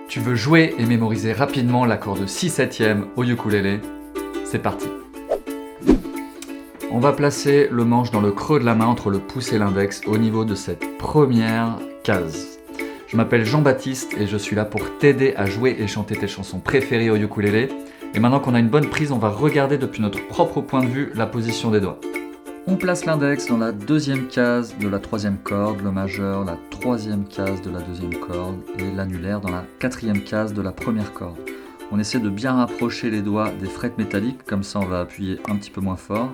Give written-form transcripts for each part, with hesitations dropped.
Tu veux jouer et mémoriser rapidement l'accord de 6/7 au ukulélé? C'est parti! On va placer le manche dans le creux de la main entre le pouce et l'index au niveau de cette première case. Je m'appelle Jean-Baptiste et je suis là pour t'aider à jouer et chanter tes chansons préférées au ukulélé. Et maintenant qu'on a une bonne prise, on va regarder depuis notre propre point de vue la position des doigts. On place l'index dans la deuxième case de la troisième corde, le majeur, la troisième case de la deuxième corde et l'annulaire dans la quatrième case de la première corde. On essaie de bien rapprocher les doigts des frettes métalliques, comme ça on va appuyer un petit peu moins fort.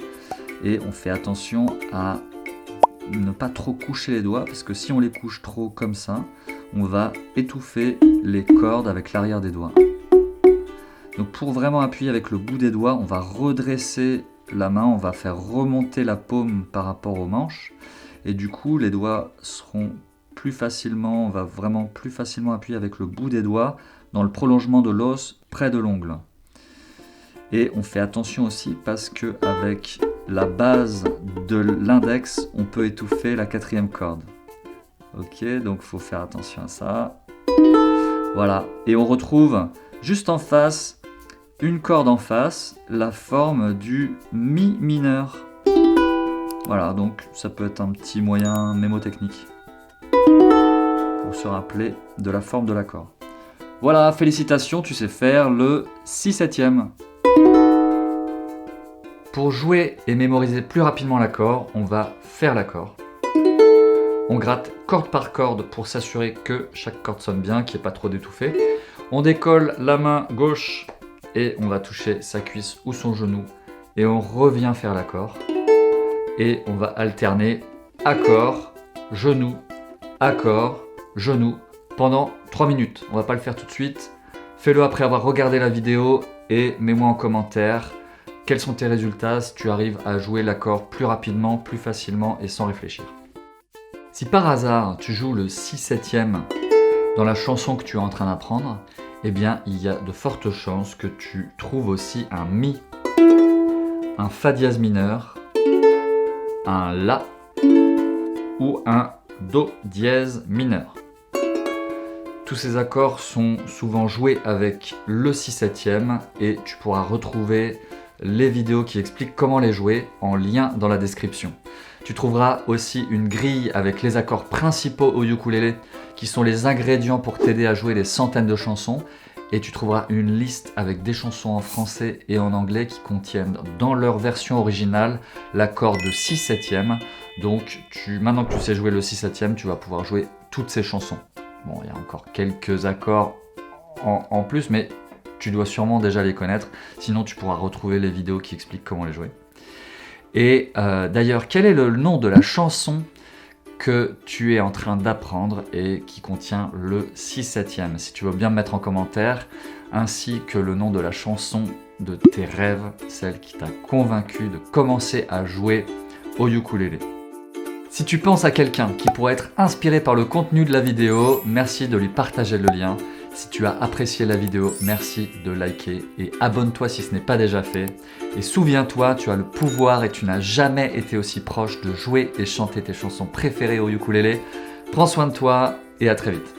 Et on fait attention à ne pas trop coucher les doigts, parce que si on les couche trop comme ça, on va étouffer les cordes avec l'arrière des doigts. Donc pour vraiment appuyer avec le bout des doigts, on va redresser la main, on va faire remonter la paume par rapport aux manches. Et du coup, les doigts seront plus facilement, on va vraiment plus facilement appuyer avec le bout des doigts dans le prolongement de l'os près de l'ongle. Et on fait attention aussi parce que avec la base de l'index, on peut étouffer la quatrième corde. Ok, donc il faut faire attention à ça. Voilà, et on retrouve juste en face, une corde en face, la forme du mi mineur. Voilà, donc ça peut être un petit moyen mémotechnique pour se rappeler de la forme de l'accord. Voilà, félicitations, tu sais faire le 6/7. Pour jouer et mémoriser plus rapidement l'accord, on va faire l'accord. On gratte corde par corde pour s'assurer que chaque corde sonne bien, qu'il n'y ait pas trop d'étouffé. On décolle la main gauche et on va toucher sa cuisse ou son genou et on revient faire l'accord. Et on va alterner accord, genou, accord, genou pendant 3 minutes. On va pas le faire tout de suite. Fais-le après avoir regardé la vidéo et mets-moi en commentaire quels sont tes résultats si tu arrives à jouer l'accord plus rapidement, plus facilement et sans réfléchir. Si par hasard tu joues le 6/7 dans la chanson que tu es en train d'apprendre, eh bien il y a de fortes chances que tu trouves aussi un Mi, un Fa dièse mineur, un La ou un Do dièse mineur. Tous ces accords sont souvent joués avec le 6/7 et tu pourras retrouver les vidéos qui expliquent comment les jouer en lien dans la description. Tu trouveras aussi une grille avec les accords principaux au ukulélé qui sont les ingrédients pour t'aider à jouer des centaines de chansons et tu trouveras une liste avec des chansons en français et en anglais qui contiennent dans leur version originale l'accord de 6/7. Donc maintenant que tu sais jouer le 6/7, tu vas pouvoir jouer toutes ces chansons. Bon, il y a encore quelques accords en plus, mais tu dois sûrement déjà les connaître, sinon tu pourras retrouver les vidéos qui expliquent comment les jouer. Et d'ailleurs, quel est le nom de la chanson que tu es en train d'apprendre et qui contient le 6/7? Si tu veux bien me mettre en commentaire, ainsi que le nom de la chanson de tes rêves, celle qui t'a convaincu de commencer à jouer au ukulélé. Si tu penses à quelqu'un qui pourrait être inspiré par le contenu de la vidéo, merci de lui partager le lien. Si tu as apprécié la vidéo, merci de liker et abonne-toi si ce n'est pas déjà fait. Et souviens-toi, tu as le pouvoir et tu n'as jamais été aussi proche de jouer et chanter tes chansons préférées au ukulélé. Prends soin de toi et à très vite.